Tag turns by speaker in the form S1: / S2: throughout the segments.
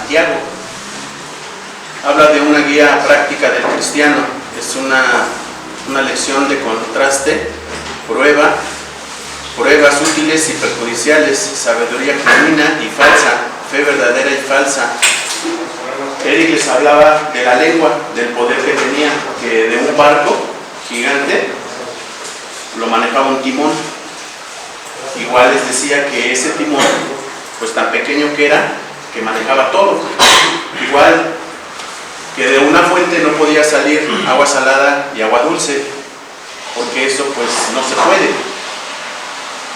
S1: Santiago. Habla de una guía práctica del cristiano. Es una lección de contraste, pruebas útiles y perjudiciales, sabiduría genuina y falsa, fe verdadera y falsa. Eric les hablaba de la lengua, del poder que tenía, que de un barco gigante lo manejaba un timón. Igual les decía que ese timón, pues tan pequeño que era, que manejaba todo. Igual que de una fuente no podía salir agua salada y agua dulce, porque eso pues no se puede.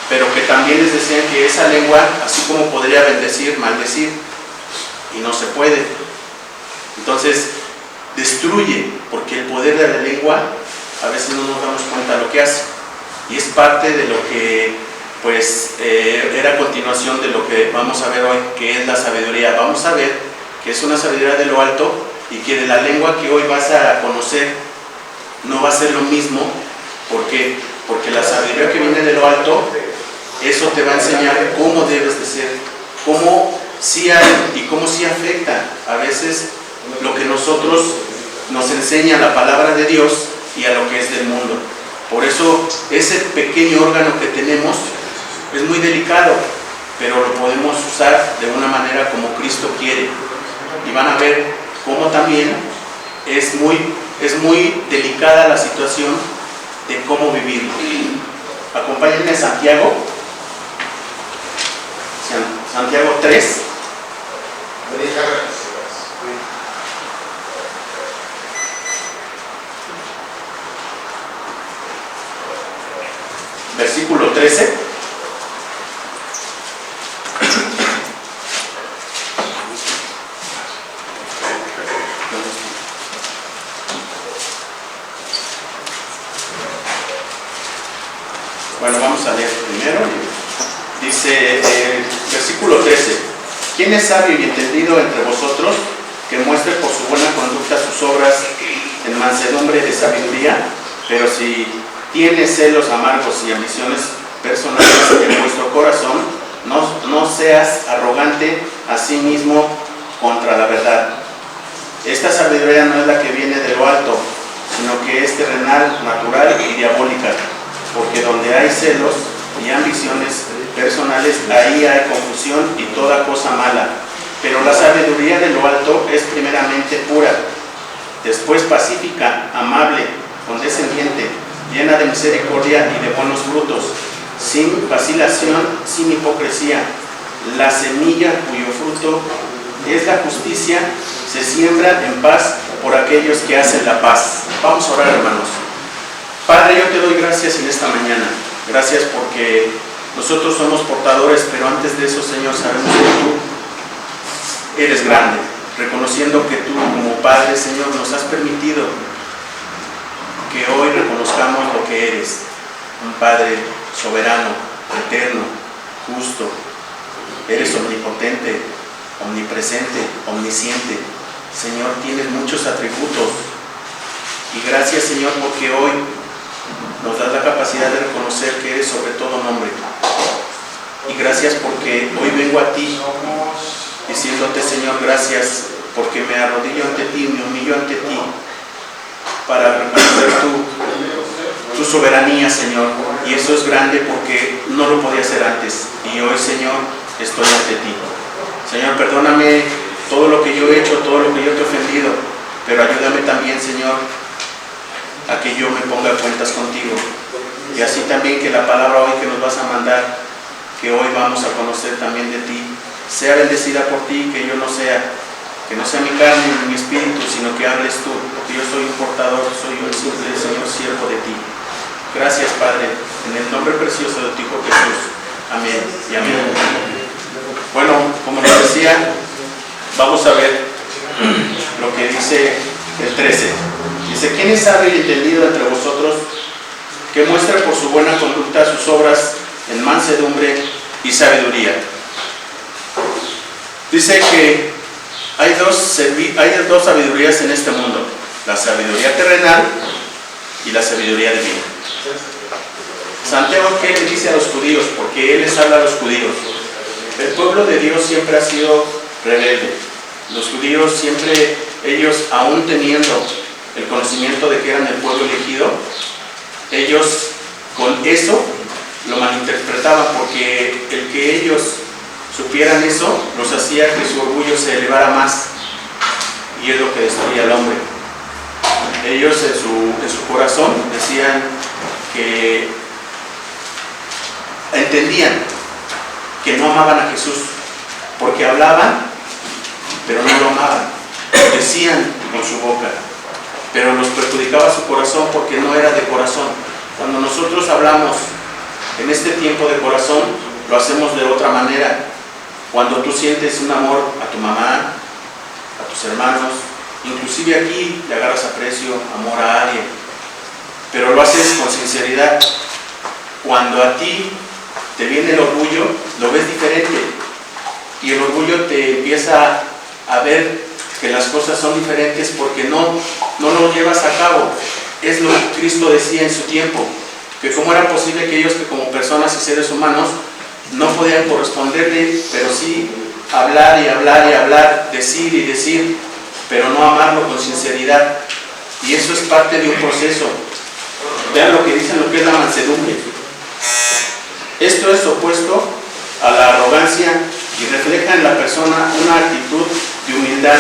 S1: Pero que también les decían que esa lengua, así como podría bendecir, maldecir, y no se puede. Entonces, destruye, porque el poder de la lengua a veces no nos damos cuenta de lo que hace. Y es parte de lo que, pues, era continuación de lo que vamos a ver hoy, que es la sabiduría. Vamos a ver que es una sabiduría de lo alto y que de la lengua que hoy vas a conocer no va a ser lo mismo. ¿Por qué? Porque la sabiduría que viene de lo alto, eso te va a enseñar cómo debes de ser, cómo sí hay y cómo sí afecta a veces lo que nosotros nos enseña la palabra de Dios y a lo que es del mundo. Por eso ese pequeño órgano que tenemos es muy delicado, pero lo podemos usar de una manera como Cristo quiere. Y van a ver cómo también es muy delicada la situación de cómo vivirlo. Acompáñenme a Santiago 3. Versículo 13. Bueno, vamos a leer primero. Dice, versículo 13: ¿Quién es sabio y entendido entre vosotros, que muestre por su buena conducta sus obras en mansedumbre de sabiduría? Pero si tiene celos amargos y ambiciones personales en vuestro corazón, no seas arrogante a sí mismo contra la verdad. Esta sabiduría no es la que viene de lo alto, sino que es terrenal, natural y diabólica, porque donde hay celos y ambiciones personales, ahí hay confusión y toda cosa mala. Pero la sabiduría de lo alto es primeramente pura, después pacífica, amable, condescendiente, llena de misericordia y de buenos frutos, sin vacilación, sin hipocresía. La semilla cuyo fruto es la justicia se siembra en paz por aquellos que hacen la paz. Vamos a orar, hermanos. Padre, yo te doy gracias en esta mañana. Gracias porque nosotros somos portadores, pero antes de eso, Señor, sabemos que tú eres grande. Reconociendo que tú, como Padre, Señor, nos has permitido que hoy reconozcamos lo que eres. Un Padre soberano, eterno, justo. Eres omnipotente, omnipresente, omnisciente. Señor, tienes muchos atributos. Y gracias, Señor, porque hoy nos das la capacidad de reconocer que eres sobre todo nombre. Y gracias porque hoy vengo a ti diciéndote, Señor, gracias porque me arrodillo ante ti, me humillo ante ti para reconocer tu soberanía, Señor. Y eso es grande porque no lo podía hacer antes. Y hoy, Señor, estoy ante ti. Señor, perdóname todo lo que yo he hecho, todo lo que yo te he ofendido, pero ayúdame también, Señor, a que yo me ponga cuentas contigo. Y así también que la palabra hoy que nos vas a mandar, que hoy vamos a conocer también de ti, sea bendecida por ti, que yo no sea, que no sea mi carne ni mi espíritu, sino que hables tú, porque yo soy un portador, soy un simple, Señor, siervo de ti. Gracias, Padre, en el nombre precioso de tu Hijo Jesús. Amén y amén. Bueno, como les decía, vamos a ver lo que dice el 13. Dice, ¿quién es sabio y entendido entre vosotros, que muestre por su buena conducta sus obras en mansedumbre y sabiduría? Dice que hay dos sabidurías en este mundo: la sabiduría terrenal y la sabiduría divina. Santiago, ¿qué le dice a los judíos? Porque él les habla a los judíos. El pueblo de Dios siempre ha sido rebelde, Los judíos siempre, ellos aún teniendo el conocimiento de que eran el pueblo elegido, ellos con eso lo malinterpretaban, porque el que ellos supieran eso los hacía que su orgullo se elevara más, y es lo que destruía al hombre. Ellos en su corazón decían que entendían que no amaban a Jesús, porque hablaban pero no lo amaban, decían con su boca, pero los perjudicaba su corazón porque no era de corazón. Cuando nosotros hablamos en este tiempo de corazón, lo hacemos de otra manera. Cuando tú sientes un amor a tu mamá, a tus hermanos, inclusive aquí le agarras aprecio, amor a alguien, pero lo haces con sinceridad. Cuando a ti te viene el orgullo, lo ves diferente, y el orgullo te empieza a ver que las cosas son diferentes porque no lo llevas a cabo. Es lo que Cristo decía en su tiempo, que cómo era posible que ellos, que como personas y seres humanos no podían corresponderle, pero sí hablar y hablar y hablar, decir y decir, pero no amarlo con sinceridad. Y eso es parte de un proceso. Vean lo que dicen, lo que es la mansedumbre. Esto es opuesto a la arrogancia y refleja en la persona una actitud de humildad,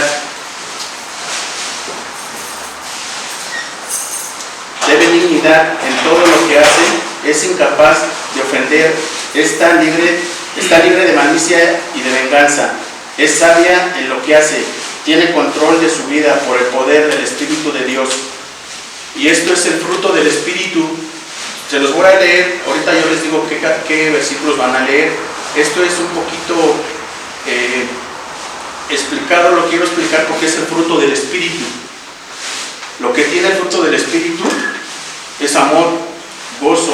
S1: de benignidad en todo lo que hace, es incapaz de ofender, está libre de malicia y de venganza, es sabia en lo que hace, tiene control de su vida por el poder del Espíritu de Dios. Y esto es el fruto del Espíritu. Se los voy a leer, ahorita yo les digo qué versículos van a leer. Esto es un poquito explicado, lo quiero explicar porque es el fruto del Espíritu. Lo que tiene el fruto del Espíritu es amor, gozo,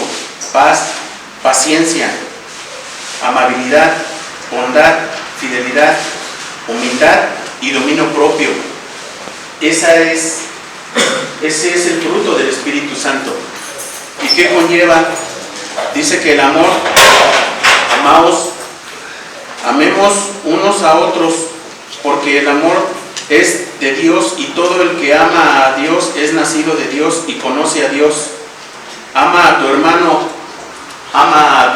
S1: paz, paciencia, amabilidad, bondad, fidelidad, humildad y dominio propio. Ese es el fruto del Espíritu Santo. ¿Y qué conlleva? Dice que el amor, amemos unos a otros, porque el amor es de Dios, y todo el que ama a Dios es nacido de Dios y conoce a Dios. Ama a tu hermano, ama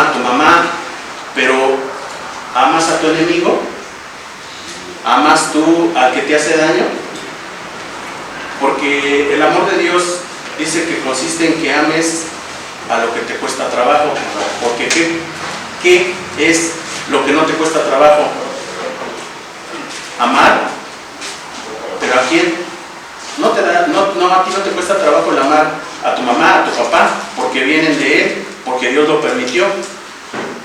S1: a tu mamá, pero ¿amas a tu enemigo? ¿Amas tú al que te hace daño? Porque el amor de Dios dice que consiste en que ames a lo que te cuesta trabajo. Porque ¿qué es lo que no te cuesta trabajo? Amar. ¿Pero a quién? A ti no te cuesta trabajo el amar a tu mamá, a tu papá, porque vienen de Él, porque Dios lo permitió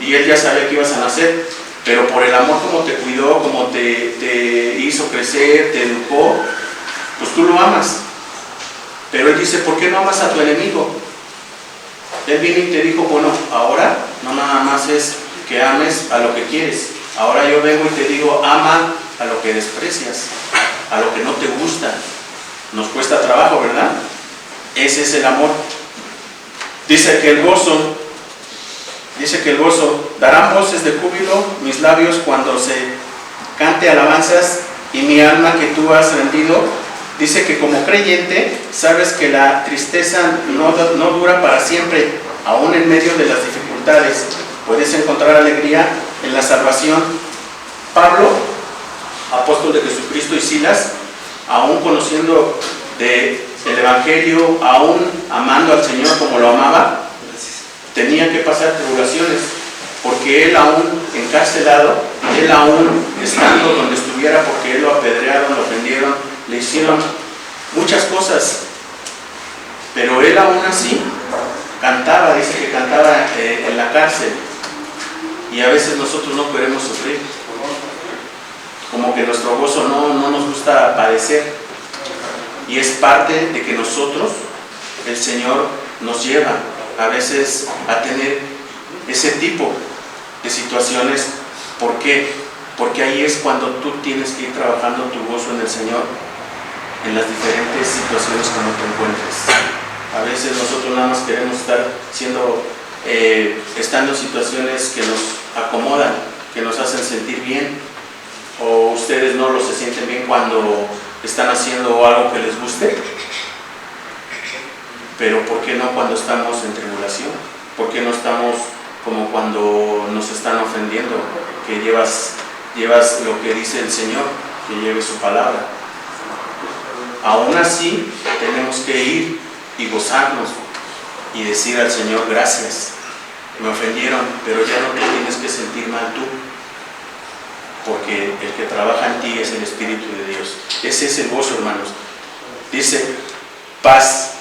S1: y Él ya sabía que ibas a nacer. Pero por el amor, como te cuidó, como te hizo crecer, te educó, pues tú lo amas. Pero Él dice, ¿por qué no amas a tu enemigo? Él vino y te dijo, bueno, ahora no nada más es que ames a lo que quieres. Ahora yo vengo y te digo, ama a lo que desprecias, a lo que no te gusta. Nos cuesta trabajo, ¿verdad? Ese es el amor. Dice que el gozo, darán voces de júbilo mis labios cuando se cante alabanzas, y mi alma que tú has rendido. Dice que como creyente sabes que la tristeza no dura para siempre, aún en medio de las dificultades puedes encontrar alegría en la salvación. Pablo, apóstol de Jesucristo, y Silas, aún conociendo del Evangelio, aún amando al Señor como lo amaba, tenía que pasar tribulaciones, porque él aún encarcelado, él aún estando donde estuviera, porque él lo apedrearon, lo ofendieron, le hicieron muchas cosas, pero él aún así cantaba, dice que cantaba en la cárcel. Y a veces nosotros no queremos sufrir, como que nuestro gozo no nos gusta padecer, y es parte de que nosotros, el Señor nos lleva a veces a tener ese tipo de situaciones. ¿Por qué? Porque ahí es cuando tú tienes que ir trabajando tu gozo en el Señor, en las diferentes situaciones como te encuentres. A veces nosotros nada más queremos estar estando en situaciones que nos acomodan, que nos hacen sentir bien, ¿O ustedes no se sienten bien cuando están haciendo algo que les guste? Pero ¿por qué no cuando estamos en tribulación? ¿Por qué no estamos como cuando nos están ofendiendo? Que llevas lo que dice el Señor, que lleve su palabra. Aún así, tenemos que ir y gozarnos y decir al Señor: gracias, me ofendieron, pero ya no te tienes que sentir mal tú, porque el que trabaja en ti es el Espíritu de Dios. Ese es el gozo, hermanos. Dice: paz.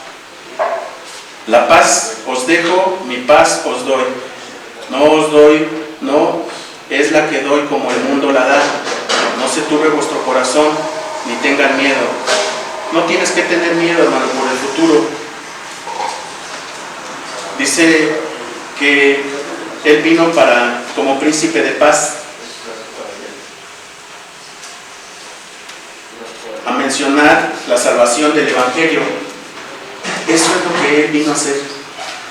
S1: La paz os dejo, mi paz os doy. No es la que doy como el mundo la da. No se turbe vuestro corazón, ni tengan miedo. No tienes que tener miedo, hermano, por el futuro. Dice que Él vino como príncipe de paz. A mencionar la salvación del Evangelio. Eso es lo que Él vino a hacer,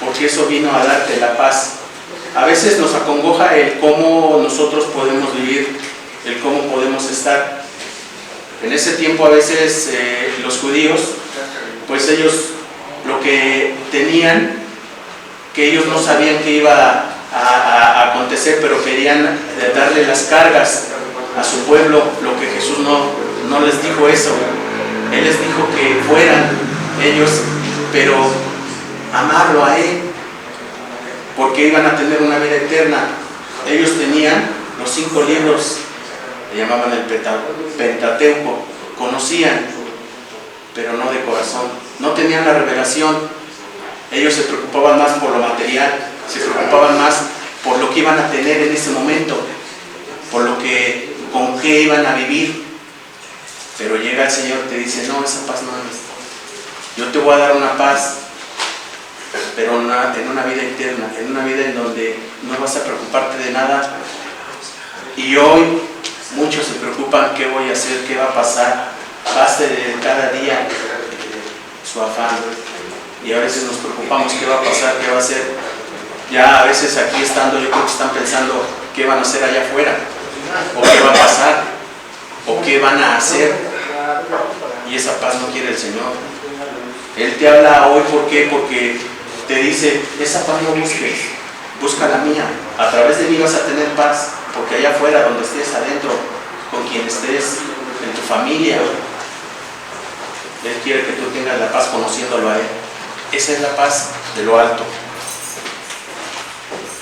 S1: porque eso vino a darte la paz. A veces nos acongoja el cómo nosotros podemos vivir, el cómo podemos estar. En ese tiempo a veces los judíos, pues ellos lo que tenían, que ellos no sabían que iba a acontecer, pero querían darle las cargas a su pueblo, lo que Jesús no les dijo eso. Él les dijo que fueran ellos, pero amarlo a Él, porque iban a tener una vida eterna. Ellos tenían los 5 libros, le llamaban el Pentateuco, conocían, pero no de corazón, no tenían la revelación. Ellos se preocupaban más por lo material, se preocupaban más por lo que iban a tener en ese momento, con qué iban a vivir. Pero llega el Señor y te dice: no, esa paz no es. Yo te voy a dar una paz, pero en una vida eterna, en una vida en donde no vas a preocuparte de nada. Y hoy muchos se preocupan: ¿qué voy a hacer? ¿Qué va a pasar? Basta de cada día su afán. Y a veces nos preocupamos: ¿qué va a pasar? ¿Qué va a hacer? Ya a veces aquí estando, yo creo que están pensando qué van a hacer allá afuera, o qué va a pasar, o qué van a hacer. Y esa paz no quiere el Señor. Él te habla hoy, ¿por qué? Porque te dice: esa paz no busques, busca la mía. A través de mí vas a tener paz, porque allá afuera, donde estés, adentro, con quien estés, en tu familia, Él quiere que tú tengas la paz conociéndolo a Él. Esa es la paz de lo alto.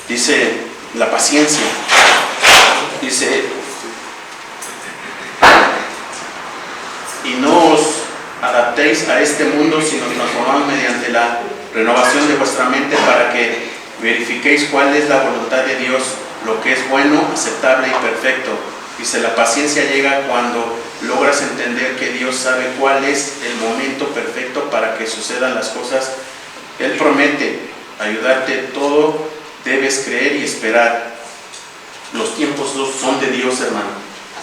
S1: Dice la paciencia. Dice: y no os adaptéis a este mundo, sino transformaos mediante la renovación de vuestra mente, para que verifiquéis cuál es la voluntad de Dios, lo que es bueno, aceptable y perfecto. Dice: la paciencia llega cuando logras entender que Dios sabe cuál es el momento perfecto para que sucedan las cosas. Él promete ayudarte, todo debes creer y esperar. Los tiempos son de Dios, hermano.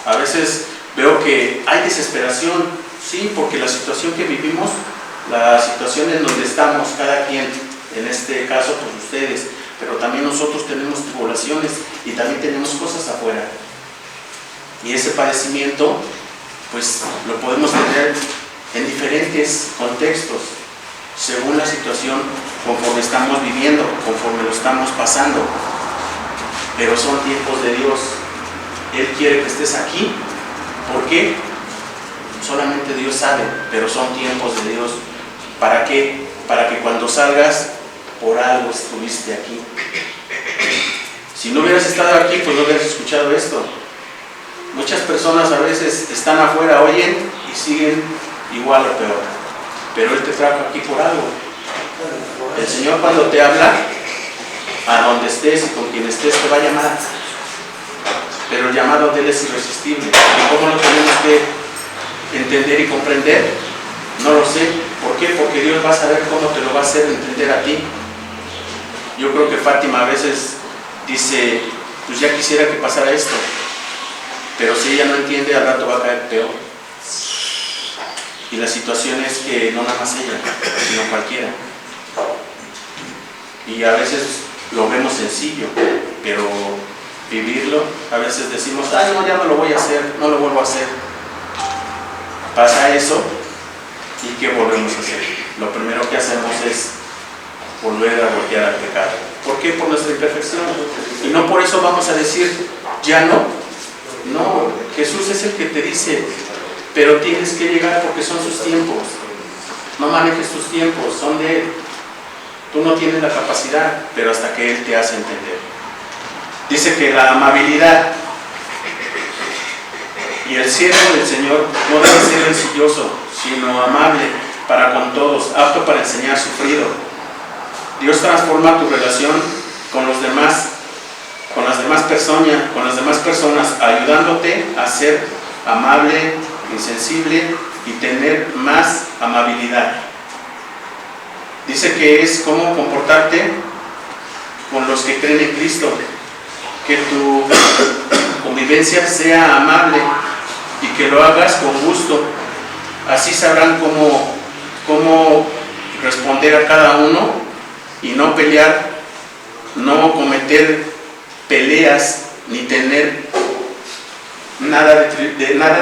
S1: A veces veo que hay desesperación, sí, porque la situación que vivimos, la situación en donde estamos, cada quien, en este caso, pues ustedes, pero también nosotros tenemos tribulaciones y también tenemos cosas afuera. Y ese padecimiento, pues lo podemos tener en diferentes contextos, según la situación, conforme estamos viviendo, conforme lo estamos pasando. Pero son tiempos de Dios. Él quiere que estés aquí. ¿Por qué? Solamente Dios sabe, pero son tiempos de Dios. ¿Para qué? Para que cuando salgas, por algo estuviste aquí. Si no hubieras estado aquí, pues no hubieras escuchado esto. Muchas personas a veces están afuera, oyen y siguen igual o peor. Pero Él te trajo aquí por algo. El Señor, cuando te habla, a donde estés y con quien estés, te va a llamar. Pero el llamado de Él es irresistible. ¿Y cómo lo tenemos que entender y comprender? No lo sé. ¿Por qué? Porque Dios va a saber cómo te lo va a hacer entender a ti. Yo creo que Fátima a veces dice: pues ya quisiera que pasara esto. Pero si ella no entiende, al rato va a caer peor. Y la situación es que no nada más ella, sino cualquiera. Y a veces lo vemos sencillo, pero vivirlo. A veces decimos, ay, no, ya no lo voy a hacer, no lo vuelvo a hacer. Pasa eso, ¿y qué volvemos a hacer? Lo primero que hacemos es volver a voltear al pecado. ¿Por qué? Por nuestra imperfección. Y no por eso vamos a decir, ya no. No, Jesús es el que te dice, pero tienes que llegar porque son sus tiempos. No manejes tus tiempos, son de Él. Tú no tienes la capacidad, pero hasta que Él te hace entender. Dice que la amabilidad y el siervo del Señor no debe ser rencilloso, sino amable para con todos, apto para enseñar, sufrido. Dios transforma tu relación con los demás, con las demás personas, ayudándote a ser amable, insensible y tener más amabilidad. Dice que es cómo comportarte con los que creen en Cristo, que tu convivencia sea amable y que lo hagas con gusto. Así sabrán cómo responder a cada uno y no pelear, no cometer peleas ni tener nada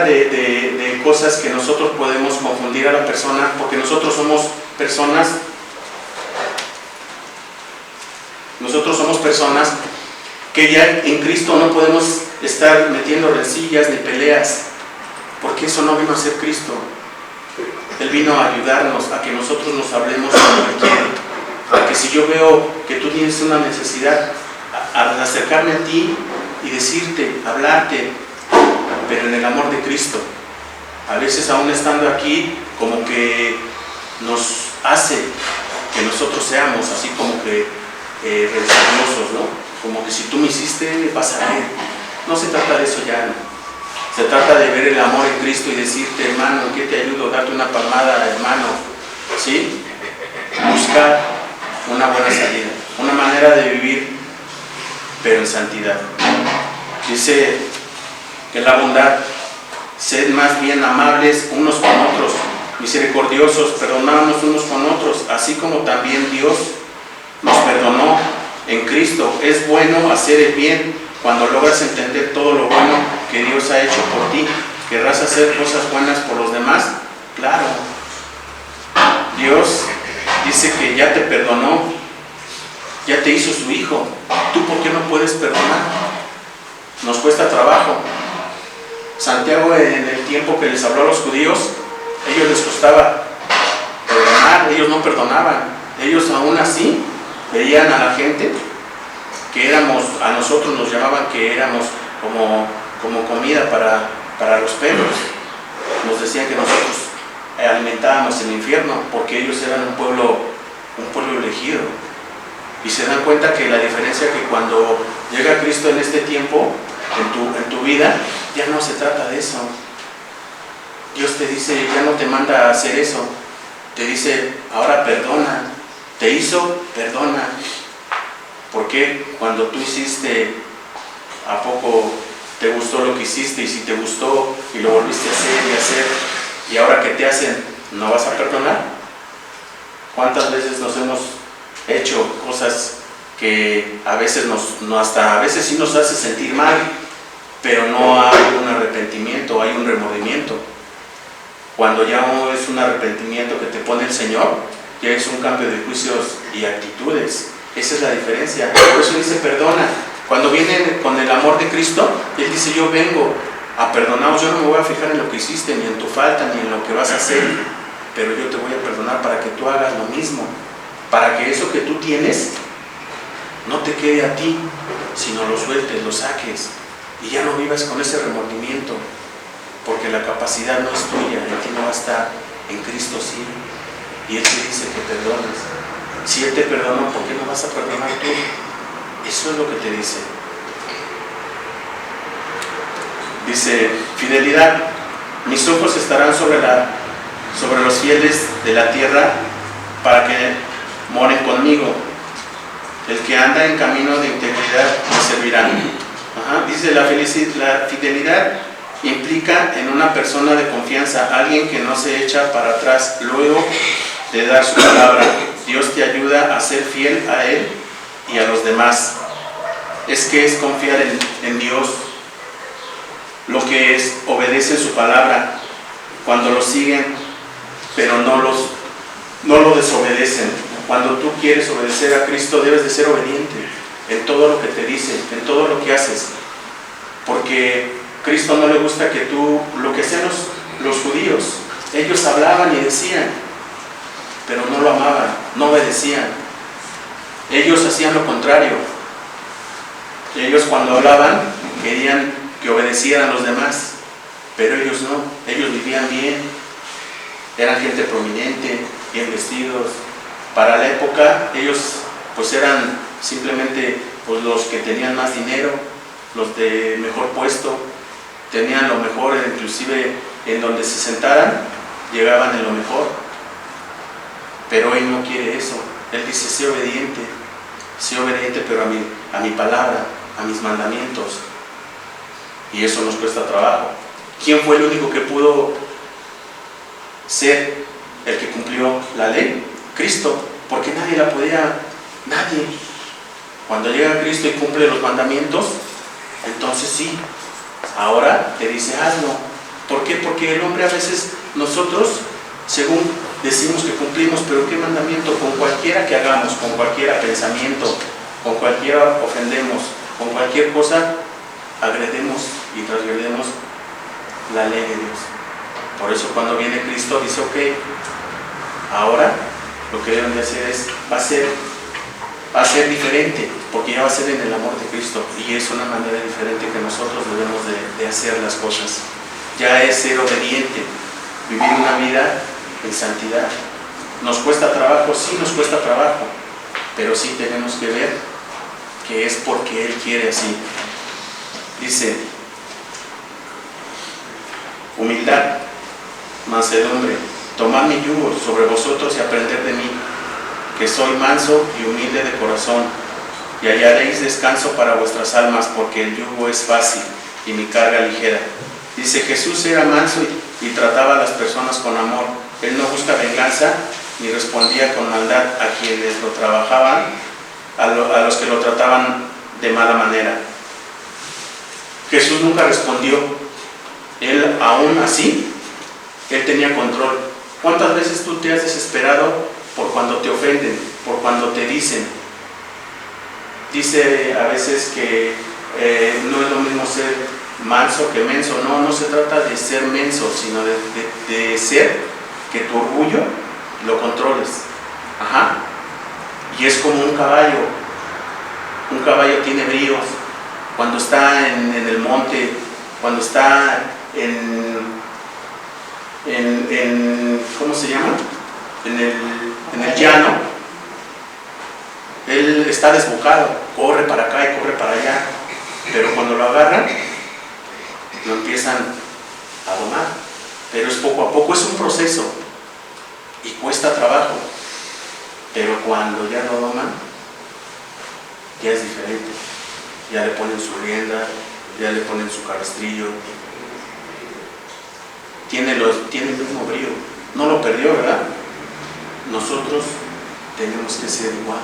S1: de cosas que nosotros podemos confundir a la persona, porque nosotros somos personas que ya en Cristo no podemos estar metiendo rencillas ni peleas, porque eso no vino a ser Cristo. Él vino a ayudarnos a que nosotros nos hablemos como Él quiere, a que si yo veo que tú tienes una necesidad, a acercarme a ti y decirte, hablarte, pero en el amor de Cristo. A veces aún estando aquí, como que nos hace que nosotros seamos así como que rencillosos, ¿no? Como que si tú me hiciste, vas a ver. No se trata de eso ya, ¿no? Se trata de ver el amor en Cristo y decirte, hermano, ¿en qué te ayudo? Darte una palmada, hermano, ¿sí? Buscar una buena salida, una manera de vivir, pero en santidad. Dice que la bondad, sed más bien amables unos con otros, misericordiosos, perdonándonos unos con otros, así como también Dios nos perdonó en Cristo. Es bueno hacer el bien cuando logras entender todo lo bueno que Dios ha hecho por ti. ¿Querrás hacer cosas buenas por los demás? Claro. Dios dice que ya te perdonó, ya te hizo su hijo. ¿Tú por qué no puedes perdonar? Nos cuesta trabajo. Santiago, en el tiempo que les habló a los judíos, ellos les costaba perdonar, ellos no perdonaban. Ellos aún así veían a la gente que éramos, a nosotros nos llamaban que éramos como comida para los perros. Nos decían que nosotros alimentábamos el infierno porque ellos eran un pueblo elegido. Y se dan cuenta que la diferencia que cuando llega Cristo en este tiempo, en tu vida, ya no se trata de eso. Dios te dice, ya no te manda a hacer eso. Te dice, ahora perdona. Te hizo, perdona. Porque cuando tú hiciste, ¿a poco te gustó lo que hiciste? Y si te gustó y lo volviste a hacer, y ahora que te hacen, ¿no vas a perdonar? ¿Cuántas veces nos hemos hecho cosas que a veces hasta a veces sí nos hace sentir mal, pero no hay un arrepentimiento, hay un remordimiento? Cuando ya no es un arrepentimiento que te pone el Señor, ya es un cambio de juicios y actitudes. Esa es la diferencia. Por eso dice, perdona. Cuando viene con el amor de Cristo, Él dice, yo vengo a perdonaros. Yo no me voy a fijar en lo que hiciste, ni en tu falta, ni en lo que vas a hacer, pero yo te voy a perdonar para que tú hagas lo mismo, para que eso que tú tienes no te quede a ti, sino lo sueltes, lo saques, y ya no vivas con ese remordimiento, porque la capacidad no es tuya, en ti no va a estar, en Cristo sí, y Él te dice que perdones. Si Él te perdonó, ¿por qué no vas a perdonar tú? Eso es lo que te dice. Dice, fidelidad, mis ojos estarán sobre los fieles de la tierra para que moren conmigo. El que anda en camino de integridad me servirá. Dice, la fidelidad implica en una persona de confianza, alguien que no se echa para atrás luego de dar su palabra. Dios te ayuda a ser fiel a Él y a los demás. es que es confiar en Dios, lo que es obedecen su palabra, cuando lo siguen, pero no lo desobedecen. Cuando tú quieres obedecer a Cristo, debes de ser obediente en todo lo que te dice, en todo lo que haces, porque Cristo no le gusta que tú, lo que hacían los judíos, ellos hablaban y decían, pero no lo amaban, no obedecían. Ellos hacían lo contrario. Ellos cuando hablaban querían que obedecieran a los demás, pero ellos no. Ellos vivían bien, eran gente prominente, bien vestidos. Para la época ellos pues eran simplemente pues, los que tenían más dinero, los de mejor puesto, tenían lo mejor, inclusive en donde se sentaran llegaban en lo mejor. Pero Él no quiere eso. Él dice, sé obediente, pero a mi palabra, a mis mandamientos. Y eso nos cuesta trabajo. ¿Quién fue el único que pudo ser el que cumplió la ley? Cristo, porque nadie la podía, nadie. Cuando llega Cristo y cumple los mandamientos, entonces sí, ahora te dice, hazlo. ¿Por qué? Porque el hombre a veces, nosotros, según decimos que cumplimos, pero ¿qué mandamiento? Con cualquiera que hagamos, con cualquier pensamiento, con cualquiera ofendemos, con cualquier cosa agredemos y transgredemos la ley de Dios. Por eso cuando viene Cristo dice, ok, ahora lo que deben de hacer es, va a ser diferente, porque ya va a ser en el amor de Cristo, y es una manera diferente que nosotros debemos de hacer las cosas. Ya es ser obediente, vivir una vida en santidad. ¿Nos cuesta trabajo? Sí, nos cuesta trabajo, pero sí tenemos que ver que es porque Él quiere así. Dice, humildad, mansedumbre, tomad mi yugo sobre vosotros y aprended de mí, que soy manso y humilde de corazón, y hallaréis descanso para vuestras almas, porque el yugo es fácil y mi carga ligera. Dice, Jesús era manso y trataba a las personas con amor. Él no busca venganza ni respondía con maldad a quienes lo trabajaban, a los que lo trataban de mala manera. Jesús nunca respondió. Él aún así, Él tenía control. ¿Cuántas veces tú te has desesperado por cuando te ofenden, por cuando te dicen? Dice a veces que no es lo mismo ser manso que menso. No se trata de ser menso, sino de ser que tu orgullo lo controles. Ajá. Y es como un caballo. Un caballo tiene bríos cuando está en el monte, cuando está en ¿cómo se llama? En el llano. Él está desbocado, corre para acá y corre para allá, pero cuando lo agarran lo empiezan a domar, pero es poco a poco, es un proceso y cuesta trabajo, pero cuando ya lo doman ya es diferente, ya le ponen su rienda, ya le ponen su cabestrillo, tiene el mismo brío, no lo perdió, ¿verdad? Nosotros tenemos que ser igual.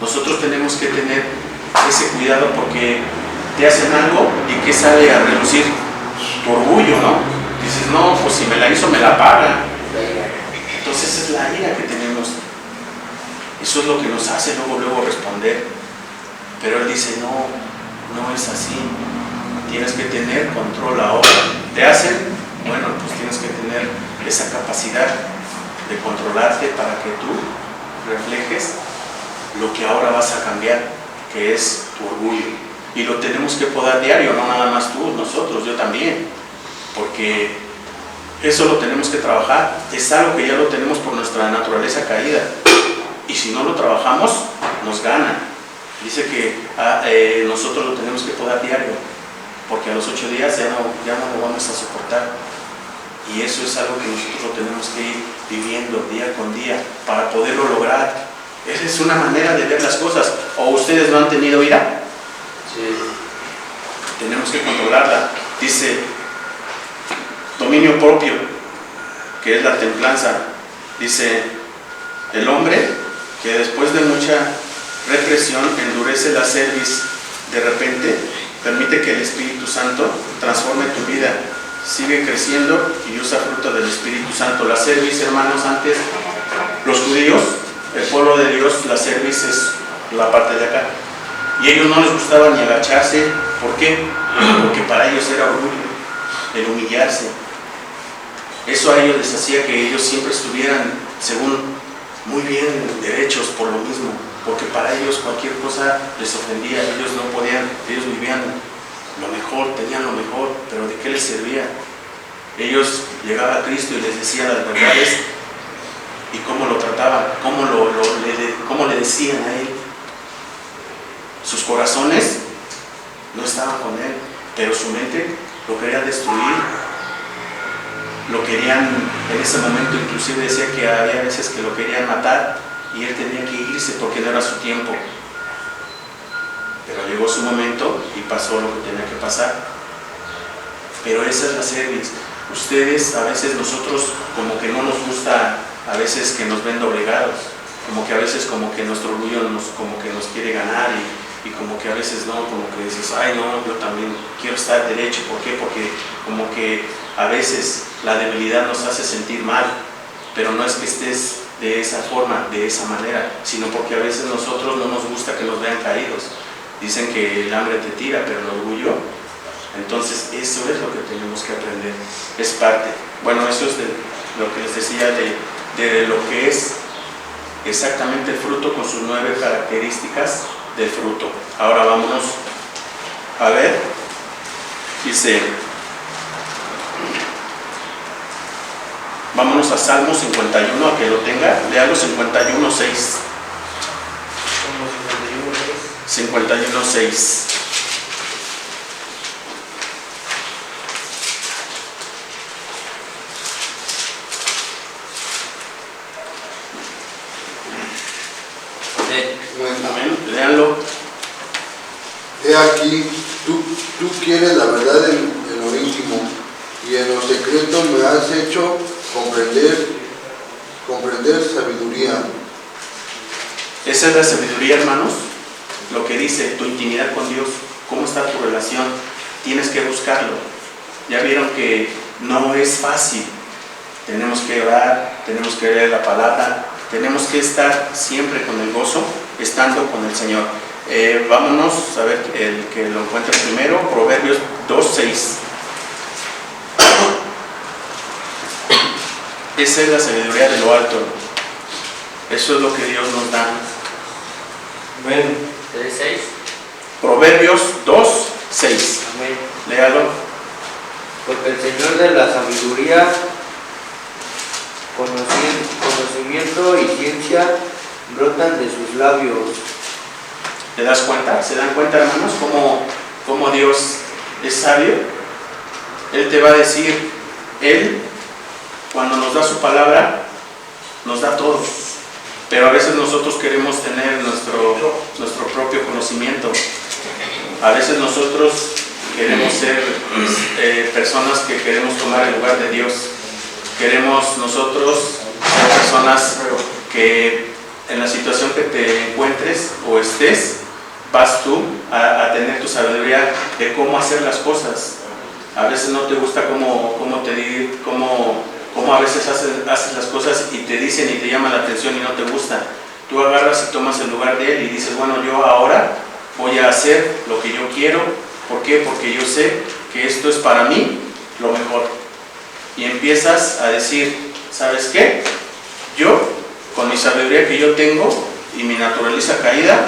S1: Nosotros tenemos que tener ese cuidado, porque te hacen algo y que sale a relucir tu orgullo, ¿no? Dices, no, pues si me la hizo, me la paga. Entonces es la ira que tenemos. Eso es lo que nos hace luego responder. Pero Él dice, no es así. Tienes que tener control ahora. ¿Te hacen? Bueno, pues tienes que tener esa capacidad de controlarte para que tú reflejes lo que ahora vas a cambiar, que es tu orgullo. Y lo tenemos que podar diario, no nada más tú, nosotros, yo también, porque eso lo tenemos que trabajar. Es algo que ya lo tenemos por nuestra naturaleza caída, y si no lo trabajamos, nos gana. Dice que nosotros lo tenemos que podar diario, porque a los 8 días ya no lo vamos a soportar. Y eso es algo que nosotros lo tenemos que ir viviendo día con día para poderlo lograr. Esa es una manera de ver las cosas. ¿O ustedes no han tenido ira? Sí. Tenemos que controlarla. Dice, dominio propio, que es la templanza. Dice, el hombre que después de mucha represión endurece la cerviz de repente, permite que el Espíritu Santo transforme tu vida. Sigue creciendo y usa fruto del Espíritu Santo. La cerviz, hermanos, antes, los judíos, el pueblo de Dios, la cerviz es la parte de acá. Y a ellos no les gustaba ni agacharse. ¿Por qué? Porque para ellos era orgullo, el humillarse. Eso a ellos les hacía que ellos siempre estuvieran, según, muy bien derechos por lo mismo. Porque para ellos cualquier cosa les ofendía. Ellos no podían, ellos vivían lo mejor, tenían lo mejor, pero ¿de qué les servía? Ellos llegaban a Cristo y les decían las verdades. ¿Y cómo lo trataban? ¿Cómo le decían a Él? Sus corazones no estaban con Él, pero su mente lo quería destruir. Lo querían, en ese momento inclusive decía que había veces que lo querían matar y Él tenía que irse porque no era su tiempo. Pero llegó su momento y pasó lo que tenía que pasar. Pero esa es la cerviz. Ustedes, a veces nosotros como que no nos gusta, a veces que nos ven doblegados, como que a veces como que nuestro orgullo como que nos quiere ganar y como que a veces no, como que dices, ay no, yo también quiero estar derecho. ¿Por qué? Porque como que a veces la debilidad nos hace sentir mal, pero no es que estés de esa forma, de esa manera, sino porque a veces nosotros no nos gusta que nos vean caídos. Dicen que el hambre te tira, pero el orgullo. Entonces eso es lo que tenemos que aprender, es parte. Bueno, eso es de lo que les decía de lo que es exactamente el fruto con sus 9 características del fruto. Ahora vámonos a ver, dice, vámonos a Salmo 51, a que lo tenga, léalo 51:6. 51:6. Amén. Léanlo.
S2: He aquí, tú quieres la verdad en lo íntimo, y en lo secreto me has hecho comprender sabiduría.
S1: Esa es la sabiduría, hermanos. Lo que dice, tu intimidad con Dios, cómo está tu relación, tienes que buscarlo. Ya vieron que no es fácil. Tenemos que orar, tenemos que leer la palabra, tenemos que estar siempre con el gozo, estando con el Señor. Vámonos a ver el que lo encuentre primero, Proverbios 2:6. Esa es la sabiduría de lo alto. Eso es lo que Dios nos da.
S3: Amén. 3:6.
S1: Proverbios 2:6.
S3: Amén.
S1: Léalo.
S3: Porque el Señor de la sabiduría, conocimiento y ciencia brotan de sus labios.
S1: ¿Te das cuenta? ¿Se dan cuenta, hermanos, cómo Dios es sabio? Él te va a decir, Él, cuando nos da su palabra, nos da todo. Pero a veces nosotros queremos tener nuestro propio conocimiento. A veces nosotros queremos ser personas que queremos tomar el lugar de Dios. Queremos nosotros ser personas que en la situación que te encuentres o estés, vas tú a tener tu sabiduría de cómo hacer las cosas. A veces no te gusta cómo a veces haces las cosas y te dicen y te llaman la atención y no te gusta. Tú agarras y tomas el lugar de Él y dices, bueno, yo ahora voy a hacer lo que yo quiero. ¿Por qué? Porque yo sé que esto es para mí lo mejor. Y empiezas a decir, ¿sabes qué? Yo, con mi sabiduría que yo tengo y mi naturaleza caída,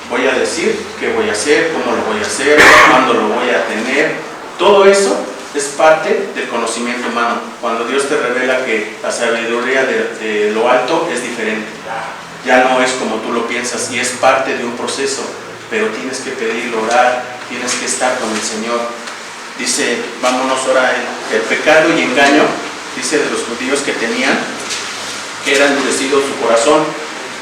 S1: voy a decir qué voy a hacer, cómo lo voy a hacer, cuándo lo voy a tener. Todo eso es parte del conocimiento humano. Cuando Dios te revela que la sabiduría de lo alto es diferente. Ya no es como tú lo piensas y es parte de un proceso, pero tienes que pedirlo, orar, tienes que estar con el Señor. Dice, vámonos ahora, el pecado y engaño, dice de los judíos que tenían, que era endurecido su corazón.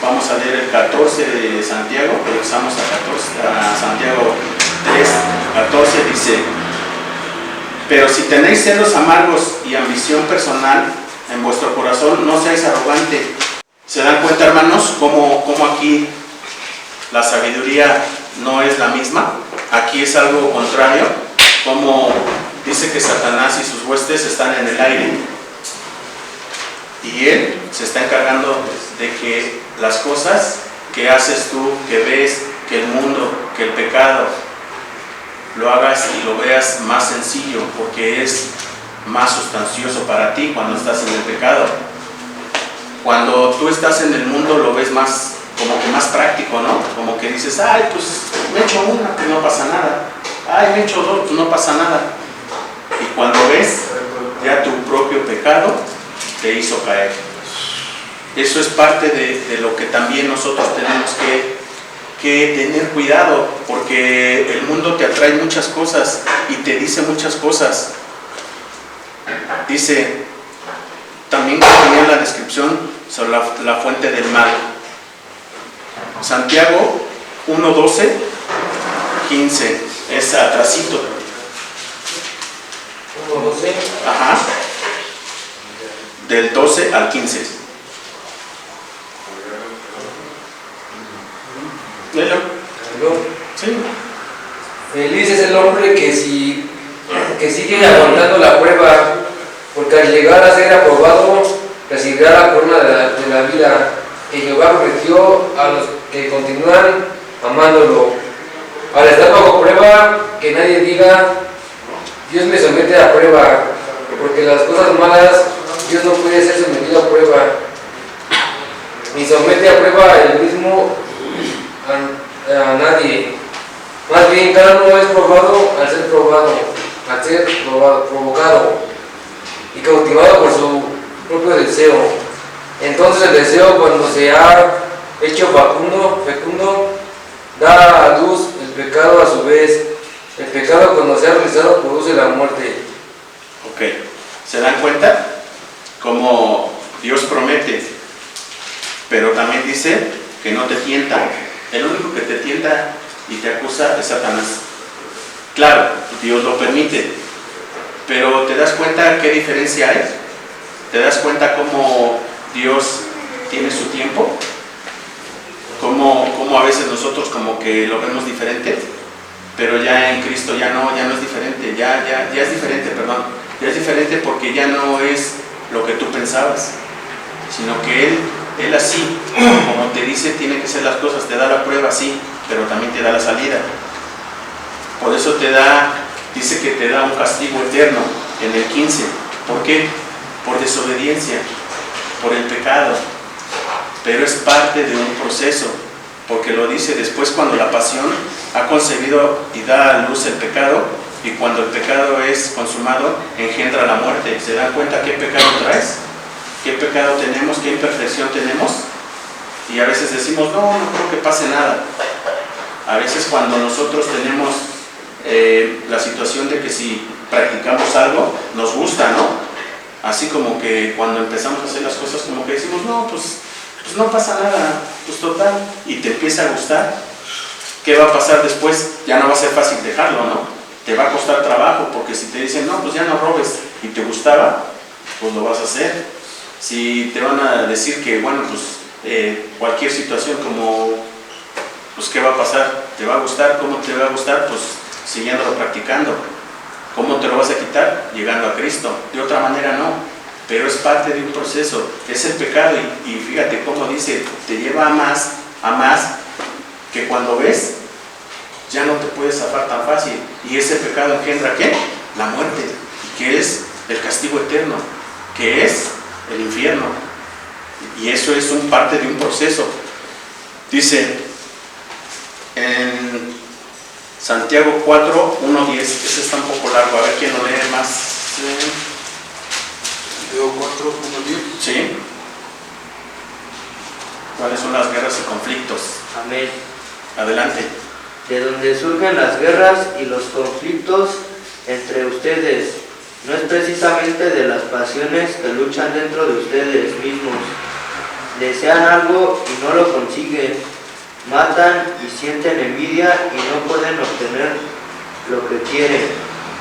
S1: Vamos a leer el 14 de Santiago, regresamos a Santiago 3:14, dice, pero si tenéis celos amargos y ambición personal en vuestro corazón, no seáis arrogante. ¿Se dan cuenta, hermanos, cómo aquí la sabiduría no es la misma. Aquí es algo contrario, como dice que Satanás y sus huestes están en el aire. Y él se está encargando de que las cosas que haces tú, que ves, que el mundo, que el pecado, lo hagas y lo veas más sencillo, porque es más sustancioso para ti cuando estás en el pecado. Cuando tú estás en el mundo lo ves más, como que más práctico, ¿no? Como que dices, ay, pues me echo una, pues no pasa nada. Ay, me echo dos, pues no pasa nada. Y cuando ves, ya tu propio pecado te hizo caer. Eso es parte de lo que también nosotros tenemos que tener cuidado, porque el mundo te atrae muchas cosas y te dice muchas cosas. Dice, también tenía la descripción sobre la fuente del mal. Santiago 1:12, 15, es atrasito.
S3: 1:12.
S1: Ajá. Del 12 al 15. ¿Léelo? Sí.
S4: Feliz es el hombre que sigue aguantando la prueba, porque al llegar a ser aprobado recibirá la corona de la vida que Jehová prometió a los que continúan amándolo. Al estar bajo prueba, que nadie diga, Dios me somete a prueba, porque las cosas malas Dios no puede ser sometido a prueba, ni somete a prueba él mismo a nadie. Más bien, cada uno es probado al ser provocado y cautivado por su propio deseo. Entonces el deseo, cuando se ha hecho fecundo, da a luz el pecado a su vez. El pecado, cuando se ha realizado, produce la muerte.
S1: Ok, ¿se dan cuenta? Como Dios promete, pero también dice que no te tienta. El único que te tienta y te acusa es Satanás. Claro, Dios lo permite, pero ¿te das cuenta qué diferencia hay? ¿Te das cuenta cómo Dios tiene su tiempo? ¿Cómo a veces nosotros como que lo vemos diferente? Pero ya en Cristo ya no es diferente, ya es diferente, perdón. Ya es diferente porque ya no es lo que tú pensabas, sino que Él así, como te dice, tiene que ser las cosas, te da la prueba, sí, pero también te da la salida. Por eso dice que te da un castigo eterno en el 15. ¿Por qué? Por desobediencia, por el pecado. Pero es parte de un proceso, porque lo dice después cuando la pasión ha concebido y da a luz el pecado, y cuando el pecado es consumado, engendra la muerte. ¿Se dan cuenta qué pecado traes? ¿Qué pecado tenemos? ¿Qué imperfección tenemos? Y a veces decimos, no creo que pase nada. A veces cuando nosotros tenemos la situación de que si practicamos algo, nos gusta, ¿no? Así como que cuando empezamos a hacer las cosas, como que decimos, no, pues no pasa nada, pues total, y te empieza a gustar. ¿Qué va a pasar después? Ya no va a ser fácil dejarlo, ¿no? Te va a costar trabajo, porque si te dicen, no, pues ya no robes, y te gustaba, pues lo vas a hacer. Si te van a decir que, bueno, pues cualquier situación como, pues ¿qué va a pasar? ¿Te va a gustar? ¿Cómo te va a gustar? Pues siguiéndolo practicando. ¿Cómo te lo vas a quitar? Llegando a Cristo. De otra manera no, pero es parte de un proceso, es el pecado, y fíjate cómo dice, te lleva a más, que cuando ves, ya no te puedes zafar tan fácil, y ese pecado engendra ¿qué? La muerte, que es el castigo eterno, que es el infierno, y eso es parte de un proceso. Dice en Santiago 4:1-10, ese está un poco largo, a ver quién lo lee más.
S2: Santiago 4:1-10.
S1: Sí. ¿Cuáles son las guerras y conflictos?
S3: Amén.
S1: Adelante.
S3: De donde surgen las guerras y los conflictos entre ustedes, no es precisamente de las pasiones que luchan dentro de ustedes mismos. Desean algo y no lo consiguen, matan y sienten envidia y no pueden obtener lo que quieren,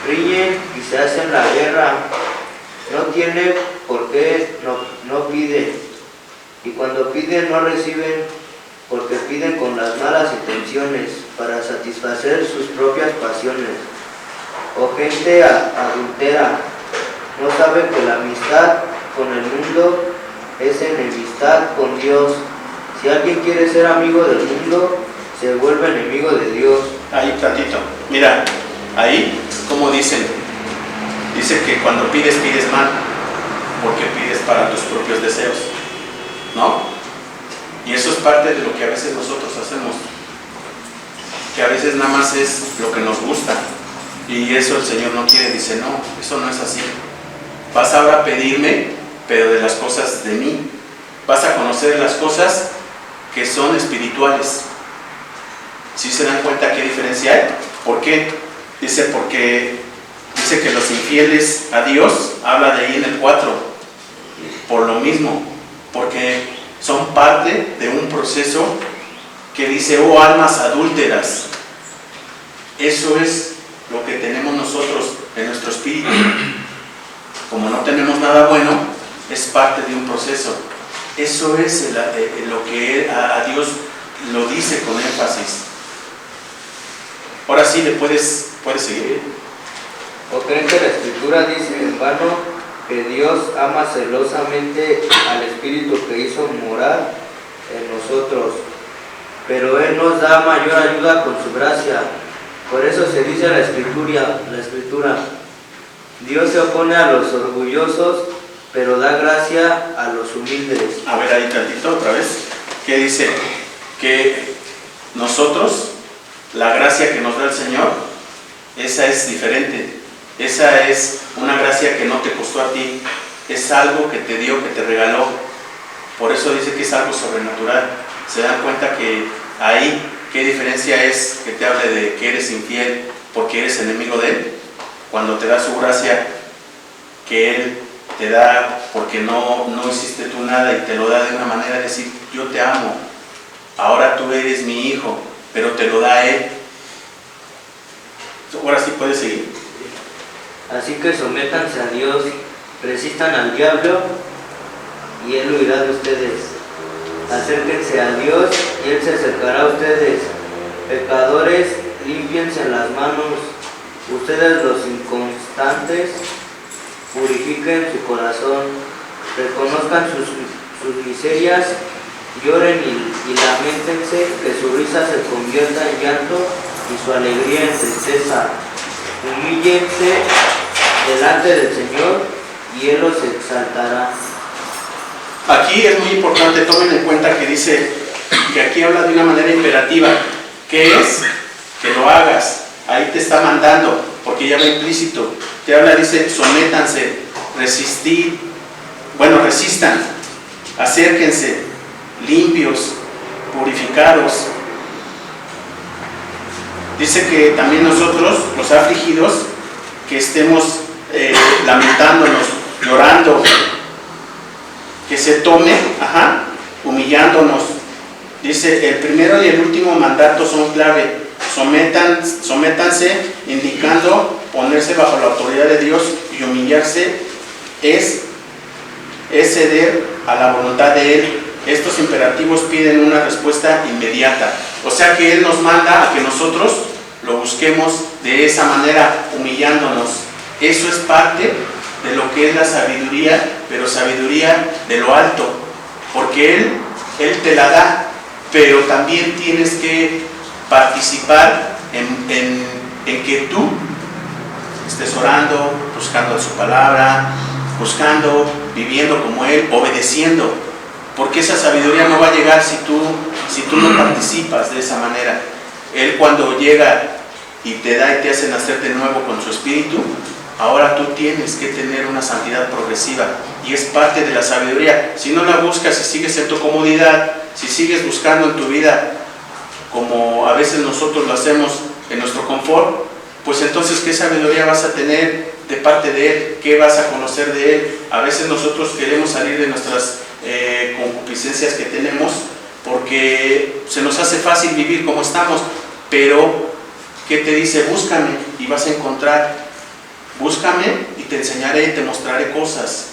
S3: riñen y se hacen la guerra, no tienen por qué, no piden, y cuando piden no reciben, porque piden con las malas intenciones para satisfacer sus propias pasiones. O gente adultera, ¿no sabe que la amistad con el mundo es enemistad con Dios? Si alguien quiere ser amigo del mundo, se vuelve enemigo de Dios.
S1: Ahí tantito, mira, ahí, como dicen, dice que cuando pides, pides mal, porque pides para tus propios deseos, ¿no? Y eso es parte de lo que a veces nosotros hacemos, que a veces nada más es lo que nos gusta, y eso el Señor no quiere, dice, no, eso no es así. Vas ahora a pedirme, pero de las cosas de mí, vas a conocer las cosas que son espirituales. ¿Sí se dan cuenta qué diferencia hay? ¿Por qué? Dice, porque dice que los infieles a Dios, habla de ahí en el 4, por lo mismo, porque son parte de un proceso que dice, oh almas adúlteras. Eso es lo que tenemos nosotros en nuestro espíritu. Como no tenemos nada bueno, es parte de un proceso. Eso es lo que a Dios lo dice con énfasis. Ahora sí, le puedes seguir.
S3: ¿O creen que la Escritura dice en vano que Dios ama celosamente al Espíritu que hizo morar en nosotros? Pero Él nos da mayor ayuda con su gracia. Por eso se dice la Escritura, Dios se opone a los orgullosos, pero da gracia a los humildes.
S1: A ver ahí tantito otra vez. ¿Qué dice? Que nosotros, la gracia que nos da el Señor, esa es diferente. Esa es una gracia que no te costó a ti. Es algo que te dio, que te regaló. Por eso dice que es algo sobrenatural. Se dan cuenta que ahí, ¿qué diferencia es que te hable de que eres infiel porque eres enemigo de Él? Cuando te da su gracia, que Él te da porque no hiciste tú nada y te lo da de una manera de decir, yo te amo, ahora tú eres mi hijo, pero te lo da Él. Ahora sí puedes seguir.
S3: Así que sométanse a Dios, resistan al diablo y Él huirá de ustedes. Acérquense a Dios y Él se acercará a ustedes. Pecadores, límpiense las manos. Ustedes los inconstantes, purifiquen su corazón. Reconozcan sus miserias, lloren y lamentense, que su risa se convierta en llanto y su alegría en tristeza. Humíllense delante del Señor y Él los exaltará.
S1: Aquí es muy importante, tomen en cuenta que dice que aquí habla de una manera imperativa. ¿Qué es? Que lo hagas. Ahí te está mandando, porque ya va implícito. Te habla, dice, sométanse, resistir. Bueno, resistan, acérquense, limpios, purificados. Dice que también nosotros, los afligidos, que estemos lamentándonos, llorando, que se tome, humillándonos. Dice, el primero y el último mandato son clave. Sométanse, indicando ponerse bajo la autoridad de Dios, y humillarse es ceder a la voluntad de Él. Estos imperativos piden una respuesta inmediata. O sea que Él nos manda a que nosotros lo busquemos de esa manera, humillándonos. Eso es parte de lo que es la sabiduría, pero sabiduría de lo alto, porque Él te la da, pero también tienes que participar en que tú estés orando, buscando su palabra, buscando, viviendo como Él, obedeciendo, porque esa sabiduría no va a llegar si tú no participas de esa manera. Él, cuando llega y te da y te hace nacer de nuevo con su espíritu, ahora tú tienes que tener una santidad progresiva, y es parte de la sabiduría. Si no la buscas, si sigues en tu comodidad, si sigues buscando en tu vida como a veces nosotros lo hacemos en nuestro confort, pues entonces ¿qué sabiduría vas a tener de parte de Él? ¿Qué vas a conocer de Él? A veces nosotros queremos salir de nuestras concupiscencias que tenemos, porque se nos hace fácil vivir como estamos, pero ¿qué te dice? Búscame y vas a encontrar. Búscame y te enseñaré y te mostraré cosas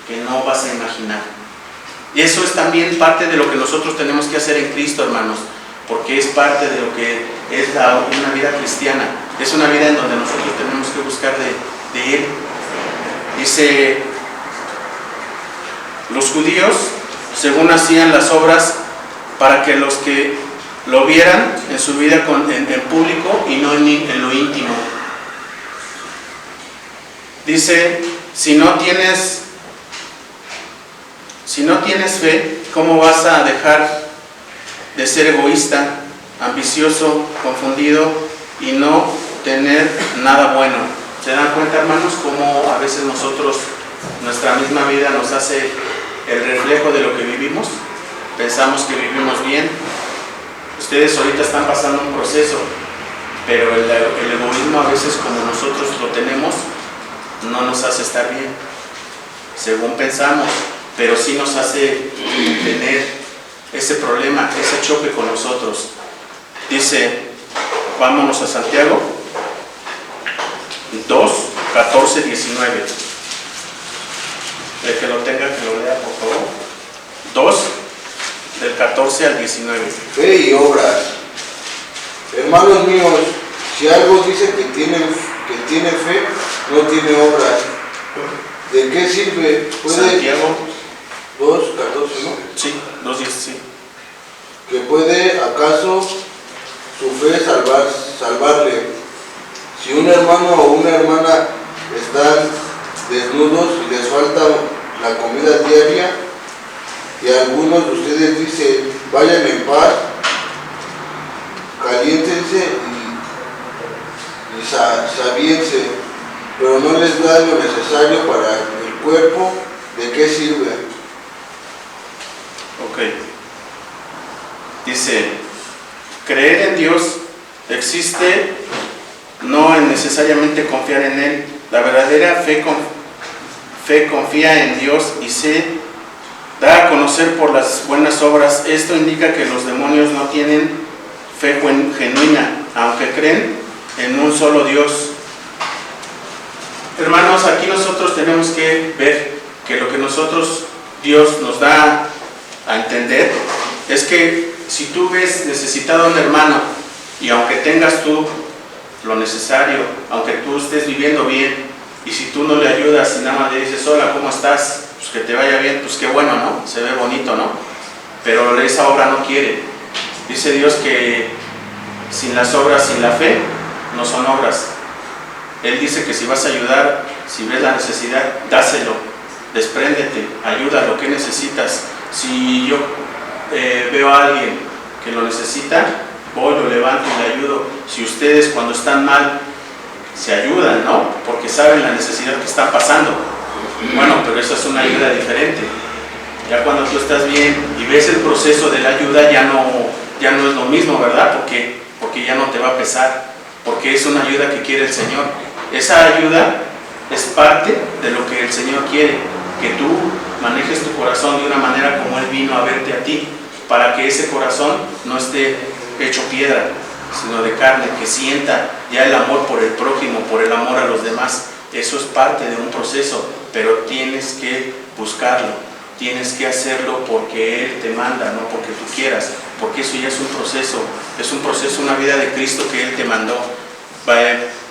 S1: que no vas a imaginar. Y eso es también parte de lo que nosotros tenemos que hacer en Cristo, hermanos. porque es parte de lo que es una vida cristiana. Es una vida en donde nosotros tenemos que buscar de Él. Dice, los judíos, según hacían las obras, para que los que lo vieran en su vida en público y no en lo íntimo. Dice, si no tienes fe, ¿cómo vas a dejar de ser egoísta, ambicioso, confundido y no tener nada bueno? ¿Se dan cuenta, hermanos, cómo a veces nosotros, nuestra misma vida nos hace el reflejo de lo que vivimos? Pensamos que vivimos bien. Ustedes ahorita están pasando un proceso, pero el egoísmo a veces, como nosotros lo tenemos, no nos hace estar bien, según pensamos, pero sí nos hace tener ese problema, ese choque con nosotros. Dice, vámonos a Santiago 2, 14, 19. El que lo tenga, que lo lea, por favor. 2, del 14 al 19.
S2: Fe y obras. Hermanos míos, si algo dice que tiene fe, no tiene obras, ¿de qué sirve?
S1: Santiago
S2: 2, 14, ¿no?
S1: Sí, 2, 10, sí.
S2: ¿Que puede acaso su fe salvarle? Si un hermano o una hermana están desnudos y les falta la comida diaria, y algunos de ustedes dicen, vayan en paz, caliéntense y sabiense, pero no les da lo necesario para el cuerpo, ¿de qué sirve?
S1: Ok. Dice, creer en Dios existe no en necesariamente confiar en Él. La verdadera fe confía en Dios y se da a conocer por las buenas obras. Esto indica que los demonios no tienen fe genuina, aunque creen en un solo Dios. Hermanos, aquí nosotros tenemos que ver que lo que Dios nos da a entender es que si tú ves necesitado a un hermano y aunque tengas tú lo necesario, aunque tú estés viviendo bien, y si tú no le ayudas y nada más le dices, hola, ¿cómo estás? Pues que te vaya bien, pues qué bueno, ¿no? Se ve bonito, ¿no? Pero esa obra no quiere. Dice Dios que sin las obras, sin la fe, no son obras. Él dice que si vas a ayudar, si ves la necesidad, dáselo, despréndete, ayuda lo que necesitas. Si yo veo a alguien que lo necesita, voy, lo levanto y le ayudo. Si ustedes cuando están mal se ayudan, ¿no? Porque saben la necesidad que están pasando. Bueno, pero eso es una ayuda diferente. Ya cuando tú estás bien y ves el proceso de la ayuda, ya no es lo mismo, ¿verdad? Porque ya no te va a pesar, porque es una ayuda que quiere el Señor. Esa ayuda es parte de lo que el Señor quiere, que tú manejes tu corazón de una manera como Él vino a verte a ti, para que ese corazón no esté hecho piedra, sino de carne, que sienta ya el amor por el prójimo, por el amor a los demás. Eso es parte de un proceso, pero tienes que buscarlo, tienes que hacerlo porque Él te manda, no porque tú quieras, porque eso ya es un proceso, una vida de Cristo que Él te mandó.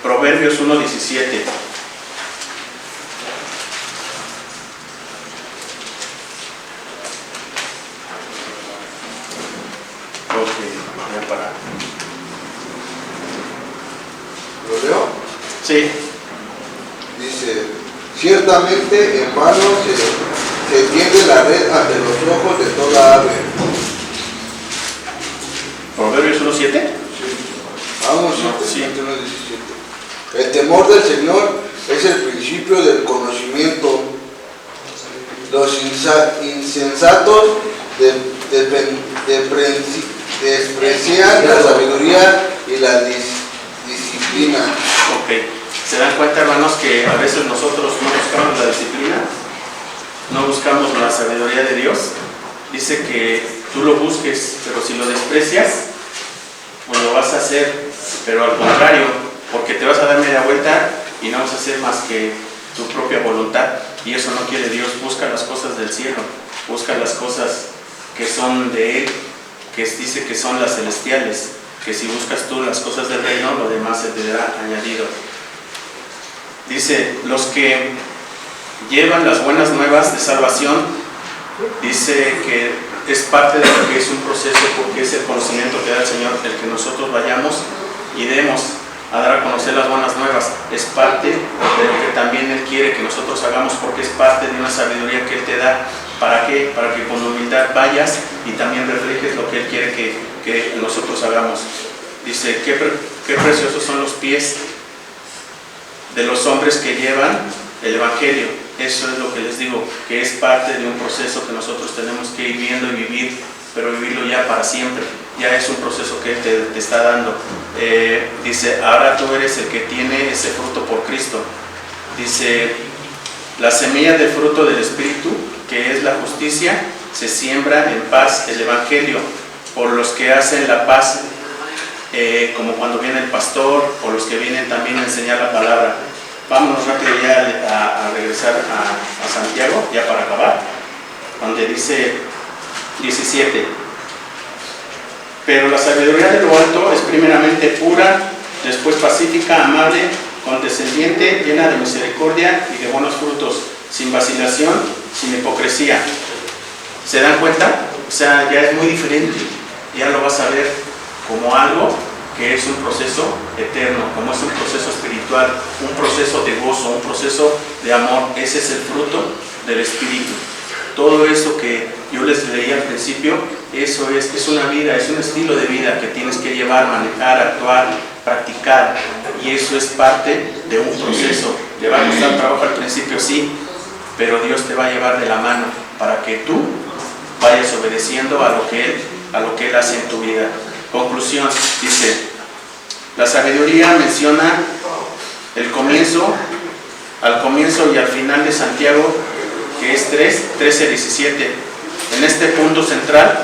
S1: Proverbios 1:17. Ok, voy a parar.
S2: ¿Lo leo?
S1: Sí.
S2: Dice, ciertamente en vano se tiende la red ante los ojos de toda ave.
S1: Proverbios 1:7.
S2: Vamos,
S1: No, sí.
S2: 17. El temor del Señor es el principio del conocimiento. Los insensatos desprecian la sabiduría y la disciplina.
S1: Ok. ¿Se dan cuenta, hermanos, que a veces nosotros no buscamos la disciplina? No buscamos la sabiduría de Dios. Dice que tú lo busques, pero si lo desprecias, pues lo vas a hacer, pero al contrario, porque te vas a dar media vuelta y no vas a hacer más que tu propia voluntad, y eso no quiere Dios. Busca las cosas del cielo, busca las cosas que son de Él, que dice que son las celestiales, que si buscas tú las cosas del reino, lo demás se te dará añadido. Dice, los que llevan las buenas nuevas de salvación, dice que es parte de lo que es un proceso, porque es el conocimiento que da el Señor, el que nosotros vayamos y demos a dar a conocer las buenas nuevas. Es parte de lo que también Él quiere que nosotros hagamos, porque es parte de una sabiduría que Él te da. ¿Para qué? Para que con humildad vayas y también reflejes lo que Él quiere que nosotros hagamos. Dice, qué preciosos son los pies de los hombres que llevan el Evangelio. Eso es lo que les digo, que es parte de un proceso que nosotros tenemos que ir viendo y vivir, pero vivirlo ya para siempre. Ya es un proceso que Él te está dando. Dice, ahora tú eres el que tiene ese fruto por Cristo. Dice, la semilla del fruto del Espíritu, que es la justicia, se siembra en paz, el Evangelio, por los que hacen la paz, como cuando viene el pastor, o los que vienen también a enseñar la palabra. Vámonos rápido ya a regresar a Santiago, ya para acabar, donde dice 17. Pero la sabiduría de lo alto es primeramente pura, después pacífica, amable, condescendiente, llena de misericordia y de buenos frutos, sin vacilación, sin hipocresía. ¿Se dan cuenta? O sea, ya es muy diferente. Ya lo vas a ver como algo que es un proceso eterno, como es un proceso espiritual, un proceso de gozo, un proceso de amor. Ese es el fruto del Espíritu. Todo eso que yo les leí al principio, eso es una vida, es un estilo de vida que tienes que llevar, manejar, actuar, practicar, y eso es parte de un proceso. Te va a costar trabajo al principio, sí, pero Dios te va a llevar de la mano para que tú vayas obedeciendo a lo que Él hace en tu vida. Conclusión, dice, la sabiduría menciona el comienzo, al comienzo y al final de Santiago, que es 13:17. En este punto central,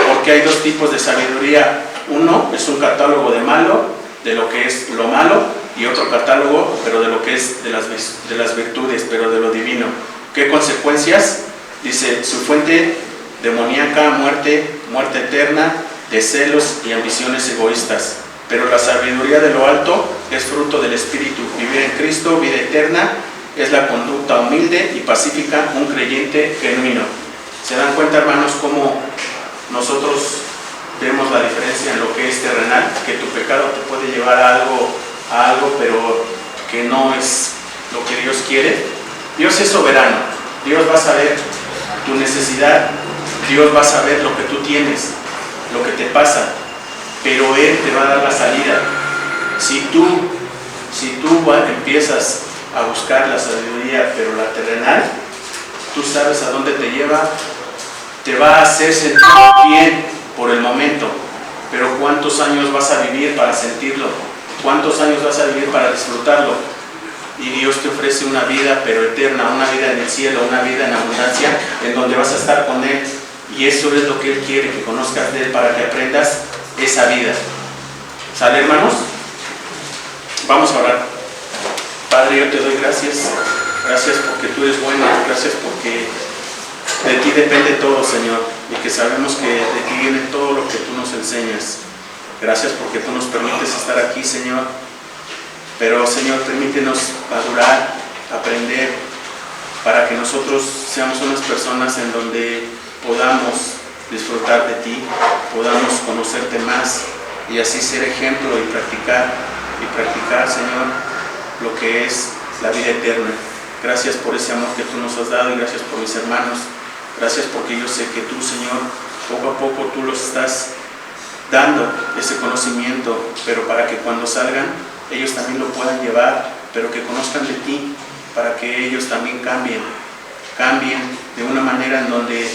S1: porque hay dos tipos de sabiduría. Uno es un catálogo de lo que es lo malo, y otro catálogo, pero de lo que es de las virtudes, pero de lo divino. ¿Qué consecuencias? Dice, su fuente demoníaca, muerte eterna, de celos y ambiciones egoístas. Pero la sabiduría de lo alto es fruto del Espíritu. Vivir en Cristo, vida eterna, es la conducta humilde y pacífica, un creyente genuino. ¿Se dan cuenta, hermanos, cómo nosotros vemos la diferencia en lo que es terrenal? Que tu pecado te puede llevar a algo, pero que no es lo que Dios quiere. Dios es soberano. Dios va a saber tu necesidad. Dios va a saber lo que tú tienes, lo que te pasa, pero Él te va a dar la salida. Si tú empiezas a buscar la sabiduría, pero la terrenal, tú sabes a dónde te lleva, te va a hacer sentir bien por el momento, pero ¿cuántos años vas a vivir para sentirlo? ¿Cuántos años vas a vivir para disfrutarlo? Y Dios te ofrece una vida, pero eterna, una vida en el cielo, una vida en abundancia, en donde vas a estar con Él. Y eso es lo que Él quiere, que conozcas de Él para que aprendas esa vida. ¿Sale, hermanos? Vamos a orar. Padre, yo te doy gracias. Gracias porque tú eres bueno. Gracias porque de ti depende todo, Señor. Y que sabemos que de ti viene todo lo que tú nos enseñas. Gracias porque tú nos permites estar aquí, Señor. Pero, Señor, permítenos madurar, aprender, para que nosotros seamos unas personas en donde podamos disfrutar de ti, podamos conocerte más y así ser ejemplo y practicar, Señor, lo que es la vida eterna. Gracias por ese amor que tú nos has dado y gracias por mis hermanos. Gracias porque yo sé que tú, Señor, poco a poco tú los estás dando ese conocimiento, pero para que cuando salgan ellos también lo puedan llevar, pero que conozcan de ti, para que ellos también cambien de una manera en donde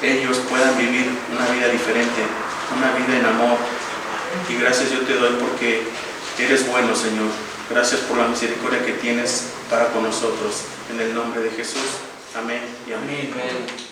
S1: ellos puedan vivir una vida diferente, una vida en amor. Y gracias yo te doy porque eres bueno, Señor. Gracias por la misericordia que tienes para con nosotros. En el nombre de Jesús. Amén y amén.
S4: Amén.